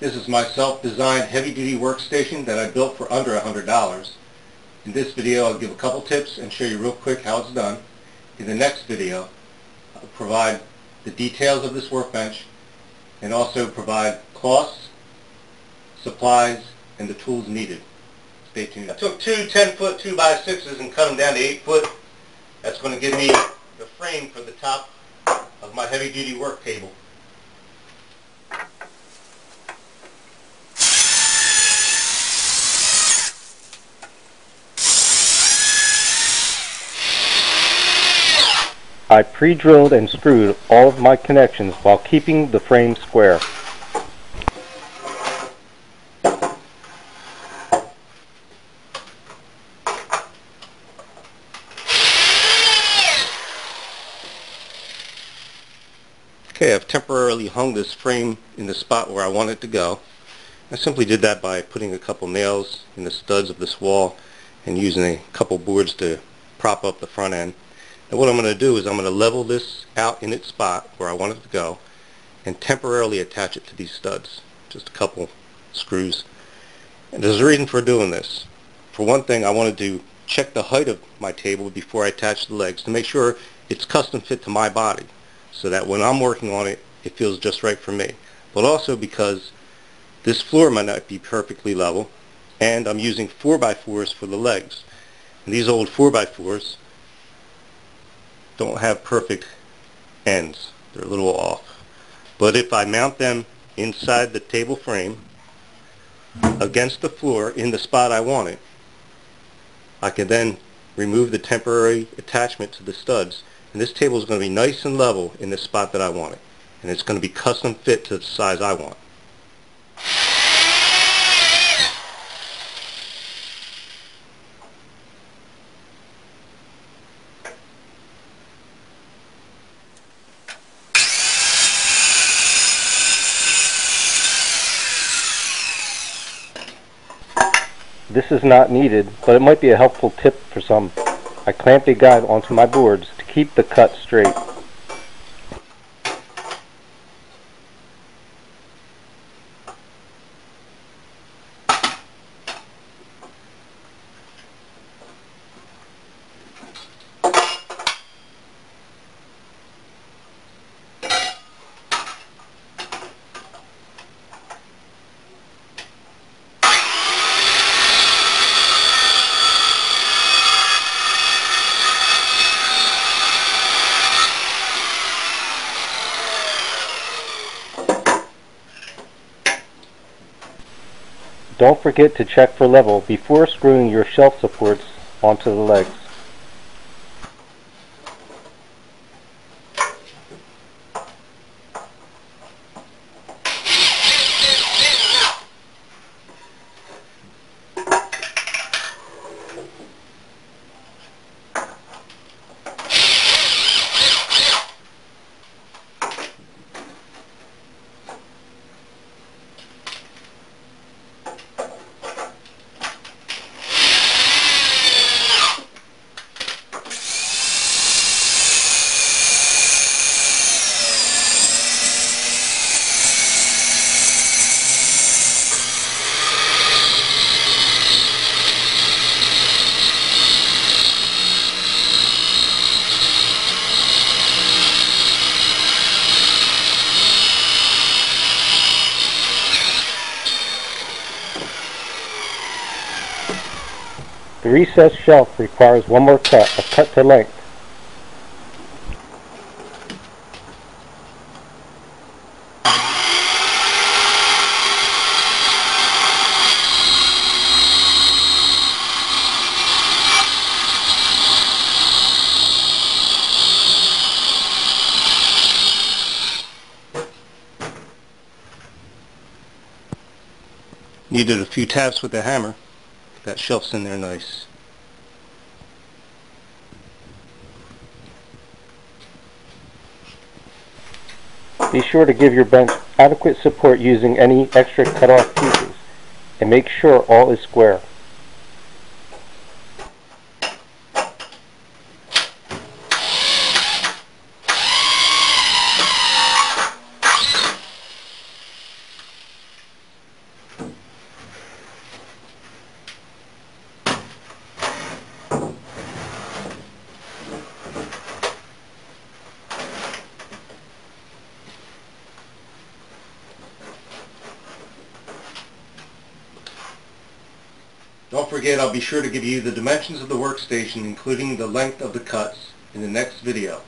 This is my self-designed heavy-duty workstation that I built for under $100. In this video I'll give a couple tips and show you real quick how it's done. In the next video I'll provide the details of this workbench and also provide costs, supplies, and the tools needed. Stay tuned. I took two 10-foot 2x6s and cut them down to 8 foot. That's going to give me the frame for the top of my heavy-duty work table. I pre-drilled and screwed all of my connections while keeping the frame square. Okay, I've temporarily hung this frame in the spot where I want it to go. I simply did that by putting a couple nails in the studs of this wall and using a couple boards to prop up the front end. And what I'm going to do is I'm going to level this out in its spot where I want it to go and temporarily attach it to these studs. Just a couple screws. And there's a reason for doing this. For one thing, I wanted to check the height of my table before I attach the legs to make sure it's custom fit to my body, so that when I'm working on it, it feels just right for me. But also because this floor might not be perfectly level, and I'm using 4x4s for the legs. And these old 4x4s don't have perfect ends. They're a little off. But if I mount them inside the table frame against the floor in the spot I want it, I can then remove the temporary attachment to the studs, and this table is going to be nice and level in the spot that I want it, and it's going to be custom fit to the size I want. This is not needed, but it might be a helpful tip for some. I clamped a guide onto my boards to keep the cut straight. Don't forget to check for level before screwing your shelf supports onto the legs. The recessed shelf requires one more cut, a cut to length. Needed a few taps with the hammer. That shelf's in there nice. Be sure to give your bench adequate support using any extra cut-off pieces, and make sure all is square. Don't forget, I'll be sure to give you the dimensions of the workstation, including the length of the cuts, in the next video.